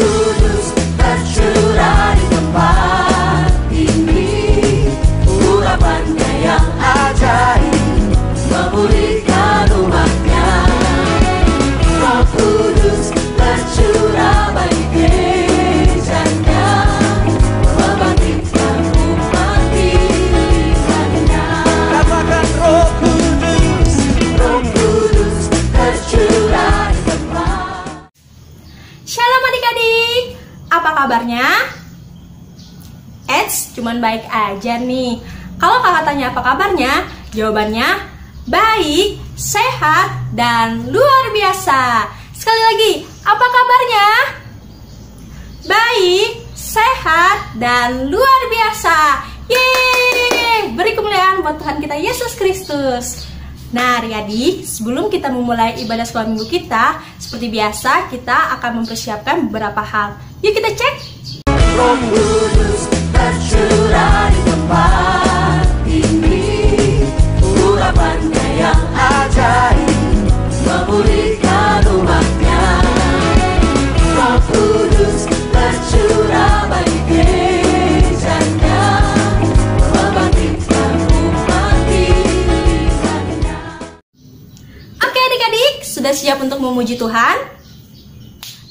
Kudus tercurah di tempat ini, urapannya yang ajaib memulihkan umatnya. Roh Kudus tercurah bagi gerejanya, membangkitkan umat pilihannya. Katakan Roh Kudus. Roh Kudus tercurah di tempat. Shalom adik-adik, apa kabarnya? Cuman baik aja nih. Kalau kakak tanya apa kabarnya, jawabannya baik, sehat, dan luar biasa. Sekali lagi, apa kabarnya? Baik, sehat, dan luar biasa. Yeay, beri kemuliaan buat Tuhan kita Yesus Kristus. Nah adik-adik, sebelum kita memulai ibadah sekolah minggu kita, seperti biasa kita akan mempersiapkan beberapa hal. Yuk kita cek. Roh Kudus tercurah di tempat ini, urapannya yang ajaib memulihkan umatnya. Roh Kudus tercurah bagi gerejanya, membangkitkan umat pilihannya. Oke adik-adik, sudah siap untuk memuji Tuhan?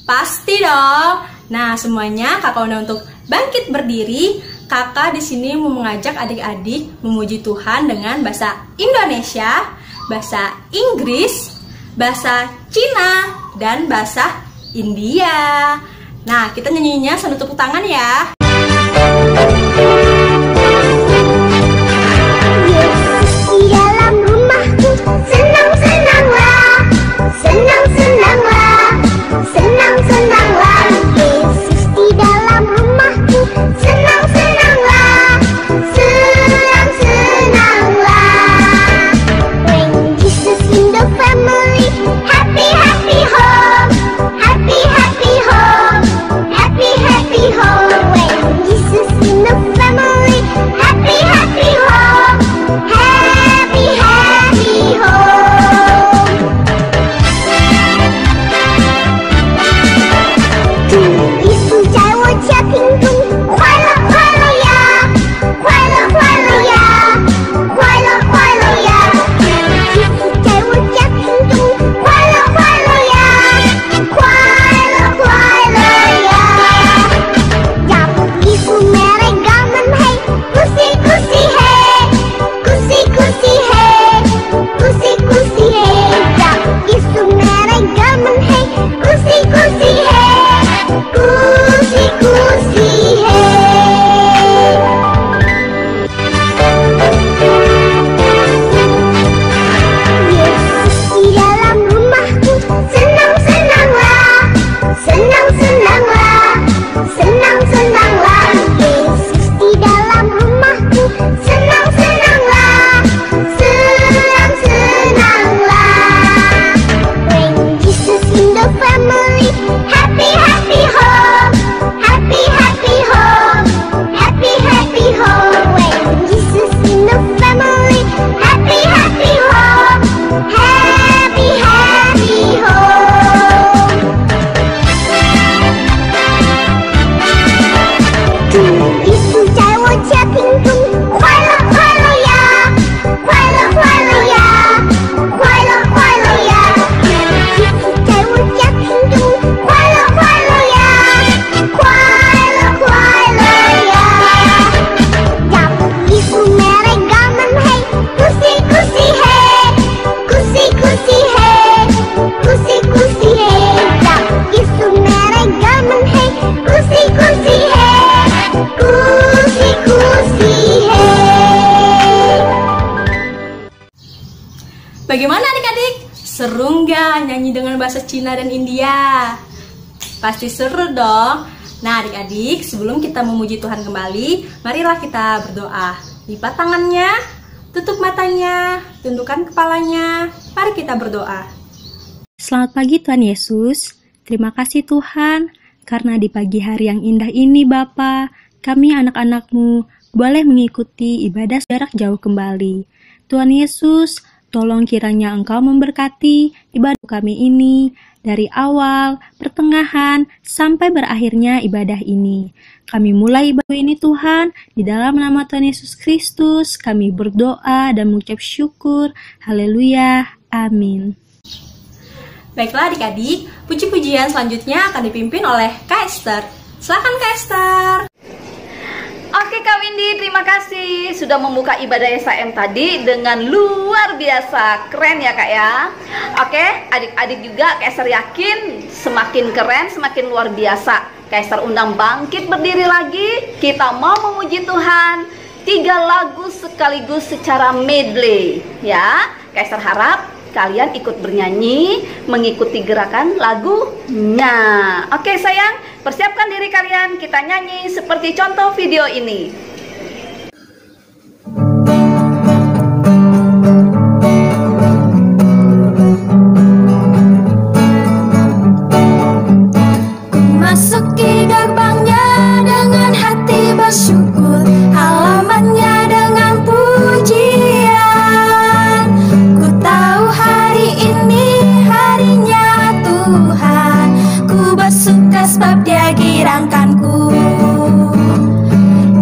Pasti dong. Nah, semuanya kakak undang untuk bangkit berdiri. Kakak di sini mau mengajak adik-adik memuji Tuhan dengan bahasa Indonesia, bahasa Inggris, bahasa Cina, dan bahasa India. Nah, kita nyanyinya sambil tepuk tangan ya. Di dalam rumahku senang-senanglah, senang-senanglah, senang-senanglah. Yesus di dalam rumahku senang-senanglah, senang-senanglah. When Jesus in the family, happy happy home, happy happy home, happy happy home. When Jesus in the family, happy happy home, happy happy home. 主耶稣在我家庭中快乐快乐呀，快乐快乐呀，快乐快乐呀。主耶稣在我家庭中快乐快乐呀，快乐快乐呀。让耶稣mereka menhei, kusi kusi hei, kusi kusi hei, kusi kusi hei.让耶稣mereka menhei, kusi kusi hei, kusi kusi hei. Yesus di dalam rumahku senang-senanglah, senang-senanglah, senang-senanglah. Yesus di dalam rumahku senang-senanglah, senang-senanglah. When Jesus in the family, happy happy home, happy happy home, happy happy home. When Jesus in the family, happy happy home, happy happy home. 主耶稣在我家庭中快乐快乐呀，快乐快乐呀，快乐快乐呀。主耶稣在我家庭中快乐快乐呀，快乐快乐呀。让耶稣mereka menhei, kusi kusi hei, kusi kusi hei, kusi kusi hei.让耶稣mereka menhei, kusi kusi hei, kusi kusi hei. Bagaimana adik-adik? Seru nggak nyanyi dengan bahasa Cina dan India? Pasti seru dong. Nah adik-adik, sebelum kita memuji Tuhan kembali, marilah kita berdoa. Lipat tangannya, tutup matanya, tundukkan kepalanya. Mari kita berdoa. Selamat pagi Tuhan Yesus. Terima kasih Tuhan, karena di pagi hari yang indah ini Bapa, kami anak-anak-Mu boleh mengikuti ibadah jarak jauh kembali. Tuhan Yesus, Tolong kiranya Engkau memberkati ibadah kami ini dari awal, pertengahan, sampai berakhirnya ibadah ini. Kami mulai ibadah ini Tuhan, di dalam nama Tuhan Yesus Kristus, kami berdoa dan mengucap syukur. Haleluya. Amin. Baiklah adik-adik, puji-pujian selanjutnya akan dipimpin oleh Kak Esther. Silakan Kak Esther. Oke Kak Windy, terima kasih sudah membuka ibadah SAM tadi dengan luar biasa. Keren ya Kak ya. Oke, adik-adik juga Kak Esther yakin semakin keren, semakin luar biasa. Kak Esther undang bangkit berdiri lagi. Kita mau memuji Tuhan 3 lagu sekaligus secara medley ya. Kak Esther harap kalian ikut bernyanyi, mengikuti gerakan lagunya. Oke sayang, persiapkan diri kalian, kita nyanyi seperti contoh video ini. Masuki gerbangnya dengan hati bersyukur, halamannya dengan pujian. Ku tahu hari ini harinya Tuhan, ku bersuka sebab Dia girangkanku.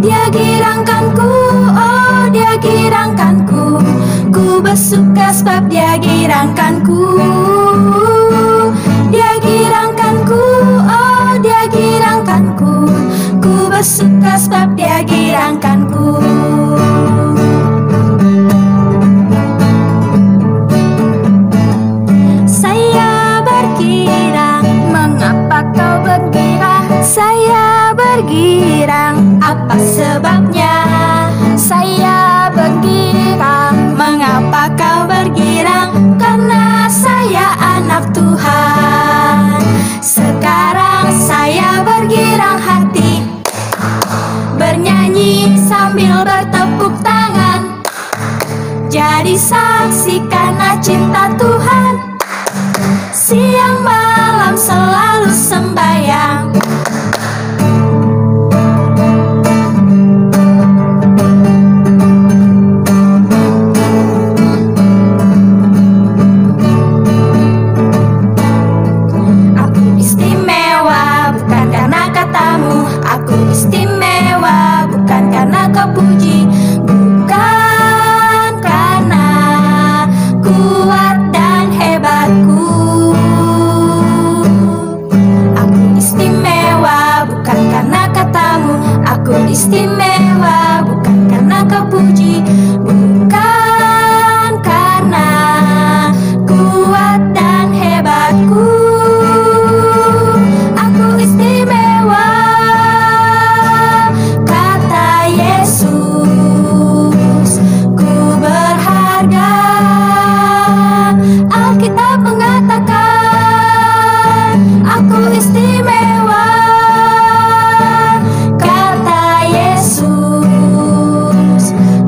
Dia girangkanku, oh Dia girangkanku. Ku bersuka sebab Dia girangkanku. Dia girangkanku, oh Dia girangkanku. Ku bersuka sebab Dia girangkanku. Saya bergirang, mengapa kau bergirang? Saya bergirang, apa sebabnya? Saya bergirang, mengapa kau bergirang? Karena saya anak Tuhan. Sekarang saya bergirang hati, bernyanyi sambil bertepuk tangan, jadi saksi karena cinta Tuhan. Siang malam selalu sembahyang. Aku istimewa bukan karena katamu, aku istimewa bukan karena kau puji, bukan karena kuat dan hebatku. Aku istimewa bukan karena katamu, aku istimewa bukan karena kau puji, bukan karena kuat dan hebatku. Aku istimewa, kata Yesus. Ku berharga, Alkitab mengatakan aku istimewa, kata Yesus.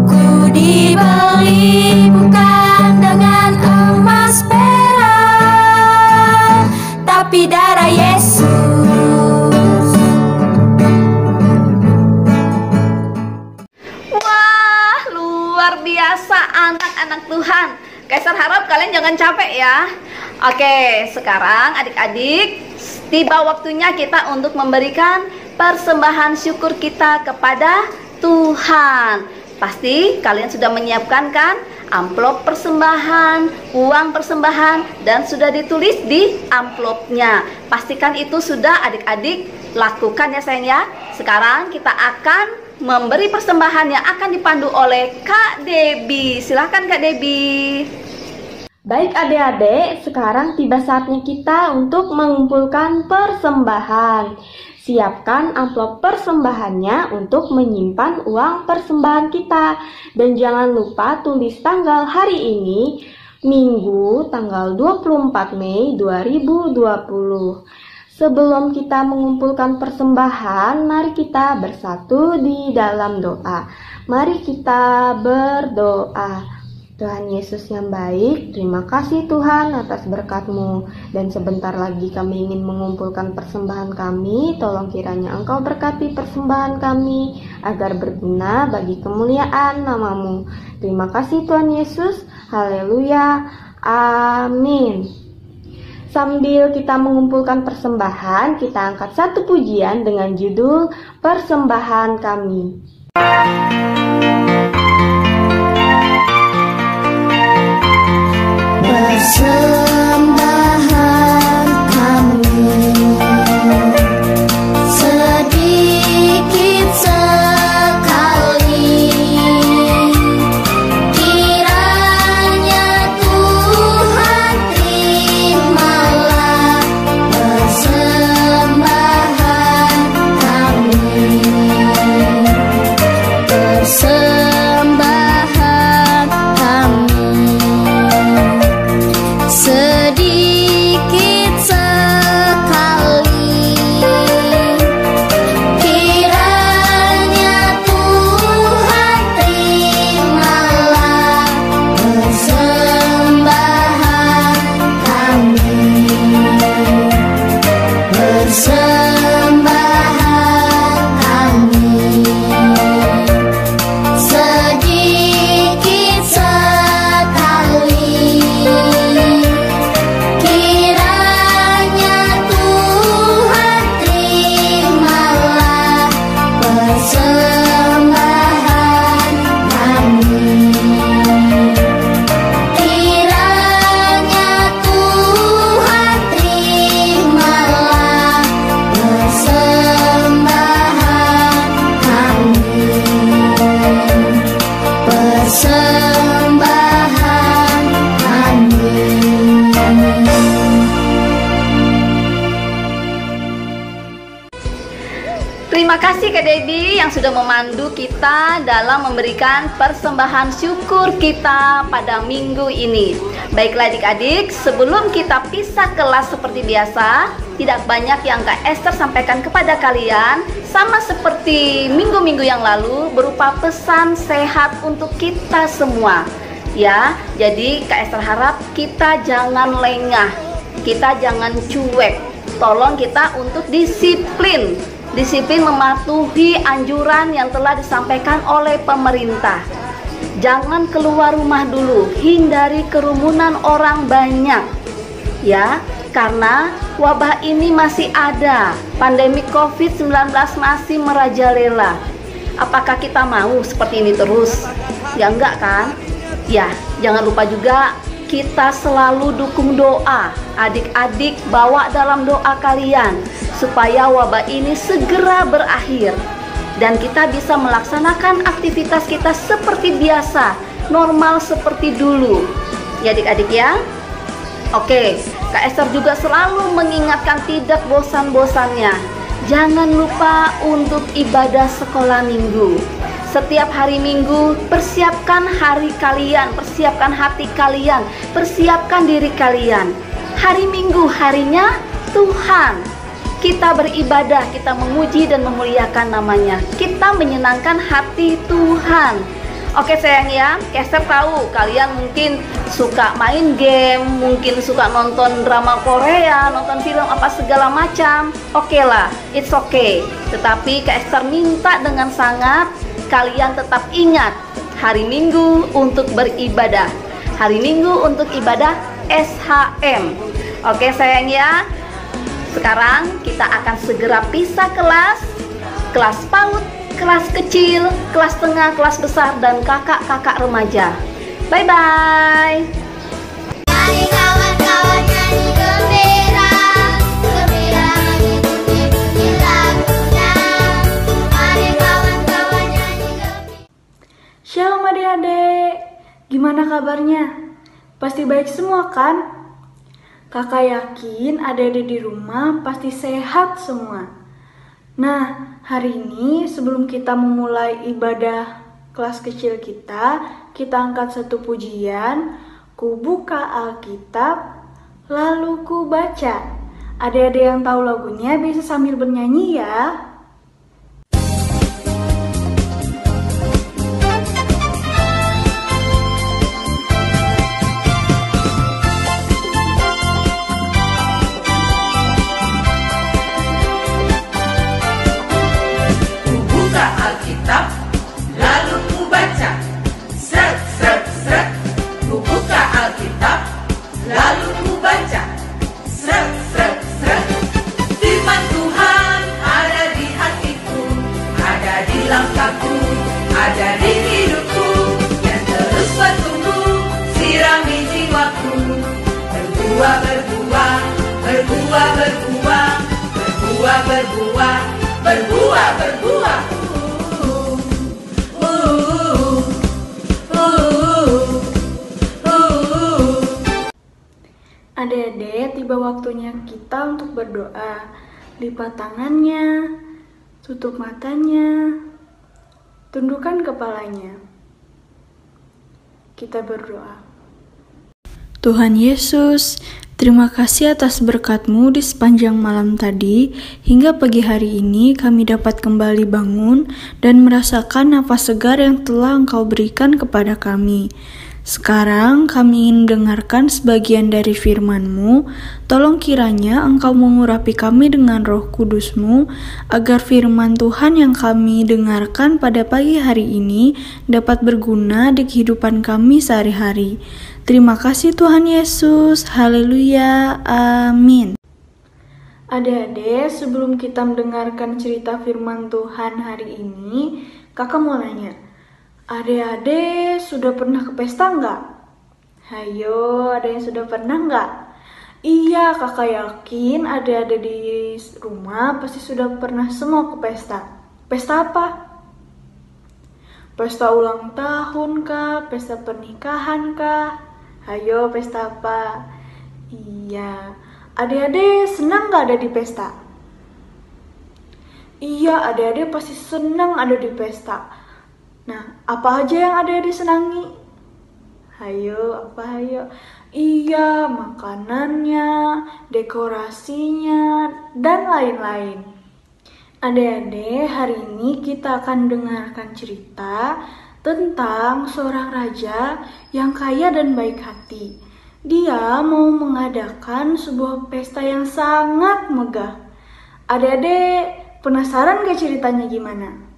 Ku dibeli bukan dengan emas perak, tapi darah Yesus. Wah, luar biasa anak-anak Tuhan. Kak Esther harap kalian jangan capek ya. Oke, sekarang adik-adik tiba waktunya kita untuk memberikan persembahan syukur kita kepada Tuhan. Pasti kalian sudah menyiapkan kan amplop persembahan, uang persembahan, dan sudah ditulis di amplopnya. Pastikan itu sudah adik-adik lakukan ya sayang ya. Sekarang kita akan memberi persembahan yang akan dipandu oleh Kak Debbie. Silahkan Kak Debbie. Baik adik-adik, sekarang tiba saatnya kita untuk mengumpulkan persembahan. Siapkan amplop persembahannya untuk menyimpan uang persembahan kita. Dan jangan lupa tulis tanggal hari ini, Minggu tanggal 24 Mei 2020. Sebelum kita mengumpulkan persembahan, mari kita bersatu di dalam doa. Mari kita berdoa. Tuhan Yesus yang baik, terima kasih Tuhan atas berkat-Mu. Dan sebentar lagi kami ingin mengumpulkan persembahan kami. Tolong kiranya Engkau berkati persembahan kami agar berguna bagi kemuliaan nama-Mu. Terima kasih Tuhan Yesus. Haleluya. Amin. Sambil kita mengumpulkan persembahan, kita angkat satu pujian dengan judul Persembahan Kami. Persembahan kami sedikit sekali, kiranya Tuhan terimalah persembahan kami. Persembahan kami sedikit sekali, kiranya Tuhan terimalah persembahan kami. Persembahan kami sedikit sekali, kiranya Tuhan terimalah persembahan kami. Kiranya Tuhan terimalah persembahan kami. Persembahan kami. Terima kasih Kak Debbie yang sudah memandu kita dalam memberikan persembahan syukur kita pada minggu ini. Baiklah adik-adik, sebelum kita pisah kelas seperti biasa, tidak banyak yang Kak Esther sampaikan kepada kalian, sama seperti minggu-minggu yang lalu, berupa pesan sehat untuk kita semua. Ya, jadi Kak Esther harap kita jangan lengah, kita jangan cuek. Tolong kita untuk disiplin mematuhi anjuran yang telah disampaikan oleh pemerintah. Jangan keluar rumah dulu, hindari kerumunan orang banyak. Ya, karena wabah ini masih ada, pandemi COVID-19 masih merajalela. Apakah kita mau seperti ini terus? Ya enggak kan? Ya, jangan lupa juga kita selalu dukung doa. Adik-adik bawa dalam doa kalian supaya wabah ini segera berakhir dan kita bisa melaksanakan aktivitas kita seperti biasa, normal seperti dulu. Ya adik-adik ya. Oke, Kak Esther juga selalu mengingatkan tidak bosan-bosannya. Jangan lupa untuk ibadah sekolah minggu. Setiap hari Minggu, persiapkan hari kalian, persiapkan hati kalian, persiapkan diri kalian. Hari Minggu, harinya Tuhan. Kita beribadah, kita memuji dan memuliakan namanya. Kita menyenangkan hati Tuhan. Oke sayang ya, Esther tahu kalian mungkin suka main game, mungkin suka nonton drama Korea, nonton film apa segala macam. Oke lah, it's okay. Tetapi Kak Esther minta dengan sangat kalian tetap ingat hari Minggu untuk beribadah. Hari Minggu untuk ibadah SHM. Oke sayang ya. Sekarang kita akan segera pisah kelas PAUD, kelas kecil, kelas tengah, kelas besar, dan kakak-kakak remaja. Bye-bye. Mari kawan-kawan nyanyi gembira, gembira bunyi-bunyi lagunya. Mari kawan-kawan nyanyi gembira. Shalom adik-adik, gimana kabarnya? Pasti baik semua kan? Kakak yakin adik-adik di rumah pasti sehat semua. Nah, hari ini sebelum kita memulai ibadah kelas kecil kita angkat satu pujian, ku buka Alkitab, lalu ku baca. Adik-adik yang tahu lagunya bisa sambil bernyanyi ya. Alkitab, lalu ku baca. Sret, sret, sret. Ku buka tiba waktunya kita untuk berdoa. Lipat tangannya, tutup matanya, tundukkan kepalanya. Kita berdoa. Tuhan Yesus, terima kasih atas berkat-Mu di sepanjang malam tadi, hingga pagi hari ini kami dapat kembali bangun dan merasakan nafas segar yang telah Engkau berikan kepada kami. Sekarang kami ingin mendengarkan sebagian dari firman-Mu. Tolong kiranya Engkau mengurapi kami dengan Roh Kudus-Mu, agar firman Tuhan yang kami dengarkan pada pagi hari ini dapat berguna di kehidupan kami sehari-hari. Terima kasih Tuhan Yesus. Haleluya. Amin. Adik-adik, sebelum kita mendengarkan cerita firman Tuhan hari ini, kakak mau nanya, adik-adik sudah pernah ke pesta nggak? Hayo, ada yang sudah pernah nggak? Iya, kakak yakin adik-adik di rumah pasti sudah pernah semua ke pesta. Pesta apa? Pesta ulang tahun kah? Pesta pernikahan kah? Hayo, pesta apa? Iya, adik-adik senang nggak ada di pesta? Iya, adik-adik pasti senang ada di pesta. Nah, apa aja yang adik-adik senangi? Hayo, apa hayo? Iya, makanannya, dekorasinya, dan lain-lain. Adik-adik, hari ini kita akan dengarkan cerita tentang seorang raja yang kaya dan baik hati. Dia mau mengadakan sebuah pesta yang sangat megah. Adik-adik penasaran gak ceritanya gimana?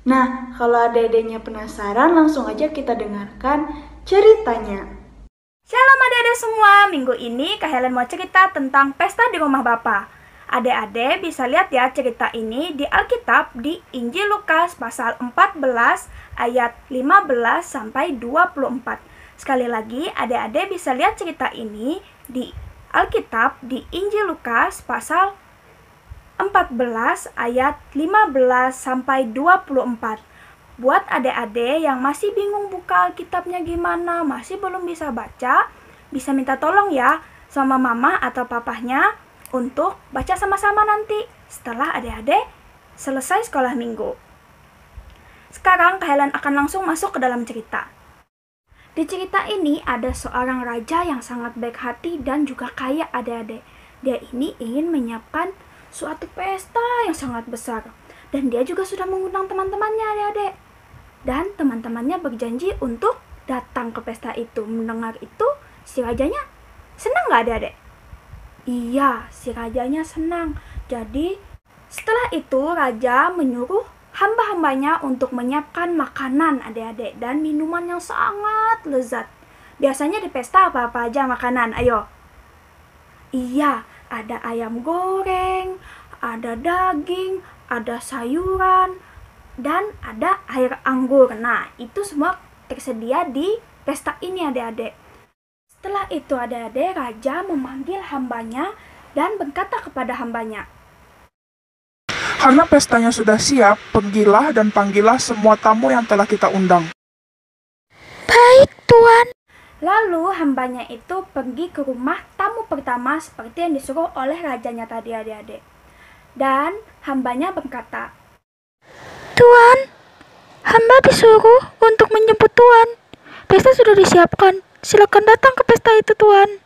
Nah, kalau adik-adiknya penasaran, langsung aja kita dengarkan ceritanya. Shalom adik-adik semua, minggu ini Kak Helen mau cerita tentang pesta di rumah Bapa. Adik-adik bisa lihat ya cerita ini di Alkitab di Injil Lukas pasal 14 ayat 15 sampai 24. Sekali lagi adik-adik bisa lihat cerita ini di Alkitab di Injil Lukas pasal 14 ayat 15 sampai 24. Buat adik-adik yang masih bingung buka Alkitabnya gimana, masih belum bisa baca, bisa minta tolong ya sama mama atau papahnya untuk baca sama-sama nanti setelah adik-adik selesai sekolah minggu. Sekarang Kak Helen akan langsung masuk ke dalam cerita. Di cerita ini ada seorang raja yang sangat baik hati dan juga kaya adik-adik. Dia ini ingin menyiapkan suatu pesta yang sangat besar. Dan dia juga sudah mengundang teman-temannya adik-adik. Dan teman-temannya berjanji untuk datang ke pesta itu. Mendengar itu, si rajanya senang gak adik-adik? Iya, si rajanya senang. Jadi, setelah itu raja menyuruh hamba-hambanya untuk menyiapkan makanan adik-adik dan minuman yang sangat lezat. Biasanya di pesta apa-apa aja makanan, ayo. Iya, ada ayam goreng, ada daging, ada sayuran, dan ada air anggur. Nah, itu semua tersedia di pesta ini adik-adik. Setelah itu adik-adik, raja memanggil hambanya dan berkata kepada hambanya, "Karena pestanya sudah siap, pergilah dan panggillah semua tamu yang telah kita undang." Baik, Tuan. Lalu hambanya itu pergi ke rumah tamu pertama seperti yang disuruh oleh rajanya tadi adik-adik. Dan hambanya berkata, Tuan, hamba disuruh untuk menjemput Tuan. Pesta sudah disiapkan. Silakan datang ke pesta itu, Tuan.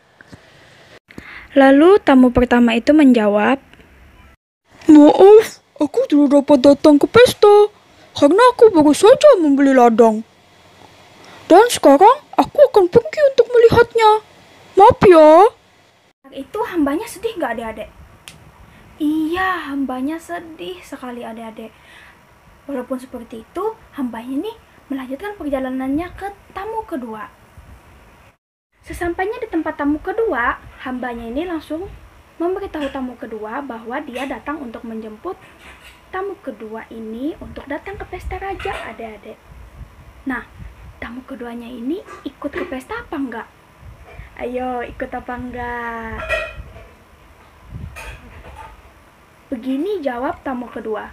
Lalu tamu pertama itu menjawab, "Maaf, aku tidak dapat datang ke pesta karena aku baru saja membeli ladang. Dan sekarang aku akan pergi untuk melihatnya. Maaf ya." Itu hambanya sedih gak adik-adik? Iya, hambanya sedih sekali adik-adik. Walaupun seperti itu, hambanya nih melanjutkan perjalanannya ke tamu kedua. Sesampainya di tempat tamu kedua, hambanya ini langsung memberitahu tamu kedua bahwa dia datang untuk menjemput tamu kedua ini untuk datang ke pesta raja adik-adik. Nah, tamu keduanya ini ikut ke pesta apa enggak? Ayo, ikut apa enggak? Begini jawab tamu kedua.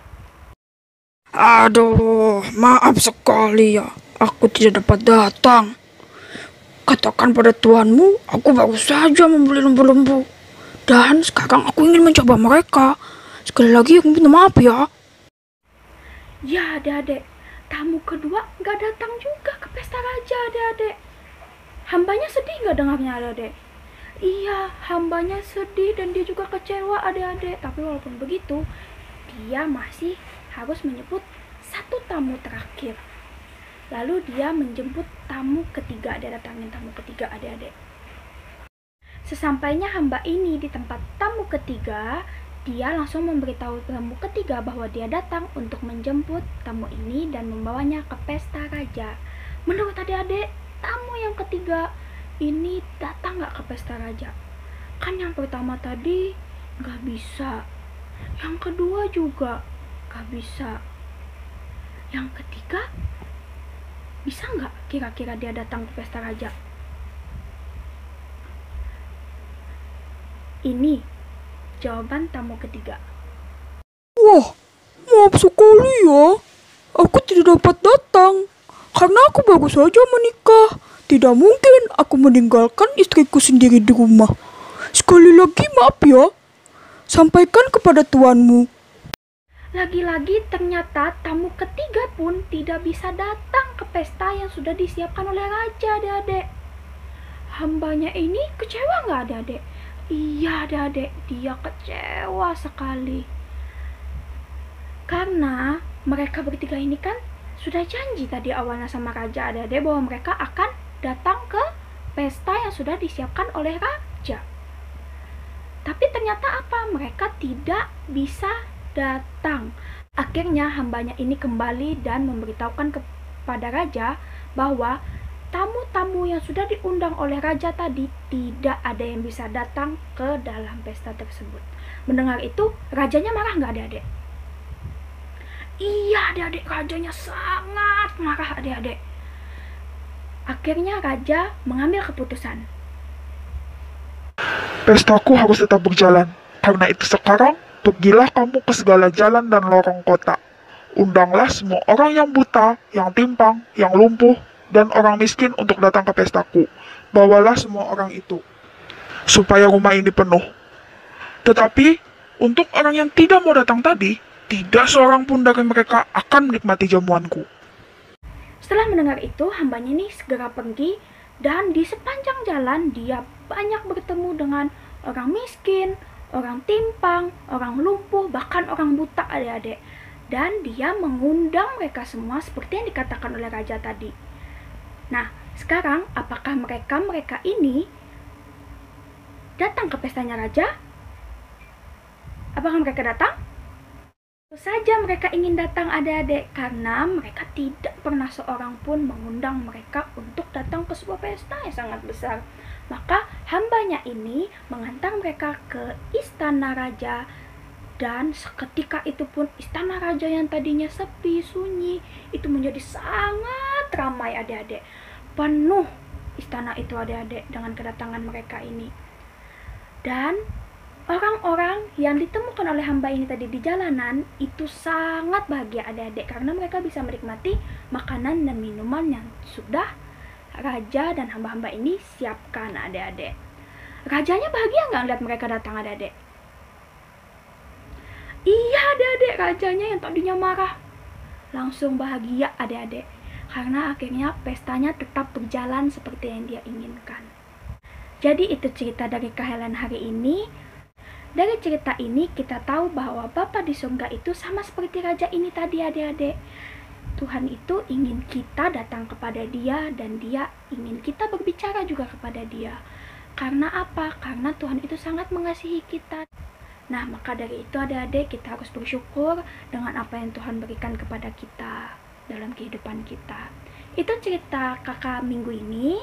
Aduh, maaf sekali ya, aku tidak dapat datang. Katakan pada tuanmu, aku baru saja membeli lembu-lembu. Dan sekarang aku ingin mencoba mereka. Sekali lagi aku minta maaf ya. Ya adik-adik, tamu kedua gak datang juga ke pesta raja adik-adik. Hambanya sedih gak dengarnya adik-adik? Iya, hambanya sedih dan dia juga kecewa adik-adik. Tapi walaupun begitu, dia masih harus menyebut satu tamu terakhir. Lalu dia menjemput tamu ketiga, dia datangin tamu ketiga adik-adik. Sesampainya hamba ini di tempat tamu ketiga, dia langsung memberitahu tamu ketiga bahwa dia datang untuk menjemput tamu ini dan membawanya ke pesta raja. Menurut adik-adik, tamu yang ketiga ini datang gak ke pesta raja? Kan yang pertama tadi gak bisa, yang kedua juga gak bisa, yang ketiga bisa gak kira-kira dia datang ke pesta raja? Ini jawaban tamu ketiga. Wah, maaf sekali ya. Aku tidak dapat datang karena aku baru saja menikah. Tidak mungkin aku meninggalkan istriku sendiri di rumah. Sekali lagi maaf ya. Sampaikan kepada tuanmu. Lagi-lagi ternyata tamu ketiga pun tidak bisa datang ke pesta yang sudah disiapkan oleh raja adik-adik. Hambanya ini kecewa nggak adik-adik? Iya adik-adik, dia kecewa sekali. Karena mereka bertiga ini kan sudah janji tadi awalnya sama raja adik-adik bahwa mereka akan datang ke pesta yang sudah disiapkan oleh raja. Tapi ternyata apa? Mereka tidak bisa datang. Akhirnya hambanya ini kembali dan memberitahukan kepada raja bahwa tamu-tamu yang sudah diundang oleh raja tadi tidak ada yang bisa datang ke dalam pesta tersebut. Mendengar itu, rajanya marah nggak adik-adik? Iya adik-adik, rajanya sangat marah adik-adik. Akhirnya raja mengambil keputusan. Pestaku harus tetap berjalan. Karena itu sekarang, pergilah kamu ke segala jalan dan lorong kota. Undanglah semua orang yang buta, yang timpang, yang lumpuh, dan orang miskin untuk datang ke pestaku. Bawalah semua orang itu, supaya rumah ini penuh. Tetapi, untuk orang yang tidak mau datang tadi, tidak seorang pun dari mereka akan menikmati jamuanku. Setelah mendengar itu, hambanya ini segera pergi, dan di sepanjang jalan dia banyak bertemu dengan orang miskin, orang timpang, orang lumpuh, bahkan orang buta adik-adik. Dan dia mengundang mereka semua seperti yang dikatakan oleh raja tadi. Nah, sekarang apakah mereka ini datang ke pestanya raja? Apakah mereka datang? Tentu saja mereka ingin datang adik-adik, karena mereka tidak pernah seorang pun mengundang mereka untuk datang ke sebuah pesta yang sangat besar. Maka hambanya ini mengantar mereka ke istana raja, dan seketika itu pun istana raja yang tadinya sepi, sunyi, itu menjadi sangat ramai adik-adik. Penuh istana itu adik-adik dengan kedatangan mereka ini. Dan orang-orang yang ditemukan oleh hamba ini tadi di jalanan itu sangat bahagia adik-adik, karena mereka bisa menikmati makanan dan minuman yang sudah raja dan hamba-hamba ini siapkan adik-adik. Rajanya bahagia nggak lihat mereka datang adik-adik? Iya adik-adik, rajanya yang tadinya marah langsung bahagia adik-adik, karena akhirnya pestanya tetap berjalan seperti yang dia inginkan. Jadi itu cerita dari Kak Helen hari ini. Dari cerita ini kita tahu bahwa Bapa di surga itu sama seperti raja ini tadi adik-adik. Tuhan itu ingin kita datang kepada dia, dan dia ingin kita berbicara juga kepada dia. Karena apa? Karena Tuhan itu sangat mengasihi kita. Nah, maka dari itu adik-adik kita harus bersyukur dengan apa yang Tuhan berikan kepada kita dalam kehidupan kita. Itu cerita kakak minggu ini.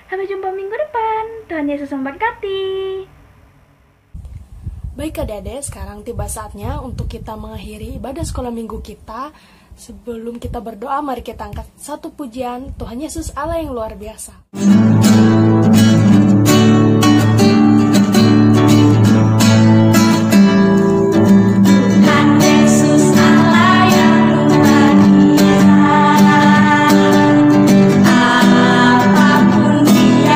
Sampai jumpa minggu depan. Tuhan Yesus memberkati. Baik adik-adik, sekarang tiba saatnya untuk kita mengakhiri ibadah sekolah minggu kita. Sebelum kita berdoa, mari kita angkat satu pujian Tuhan Yesus Allah yang luar biasa. Apapun dia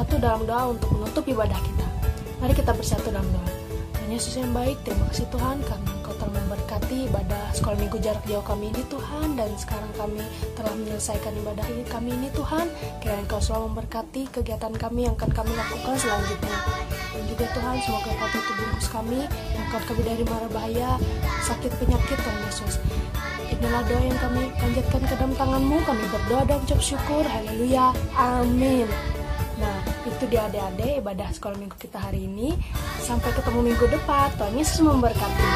bersatu dalam doa untuk menutup ibadah kita. Mari kita bersatu dalam doa. Tuhan Yesus yang baik, terima kasih Tuhan karena Engkau telah memberkati ibadah sekolah minggu jarak jauh kami ini Tuhan. Dan sekarang kami telah menyelesaikan ibadah kami ini Tuhan. Kiranya Engkau selalu memberkati kegiatan kami yang akan kami lakukan selanjutnya. Dan juga Tuhan, semoga Engkau tutup bungkus kami, angkat kami dari mara bahaya, sakit penyakit Tuhan Yesus. Inilah doa yang kami panjatkan ke dalam tangan-Mu. Kami berdoa dan ucap syukur. Haleluya. Amin. Nah, itu dia adik-adik ibadah sekolah minggu kita hari ini. Sampai ketemu minggu depan. Tuhan Yesus memberkati.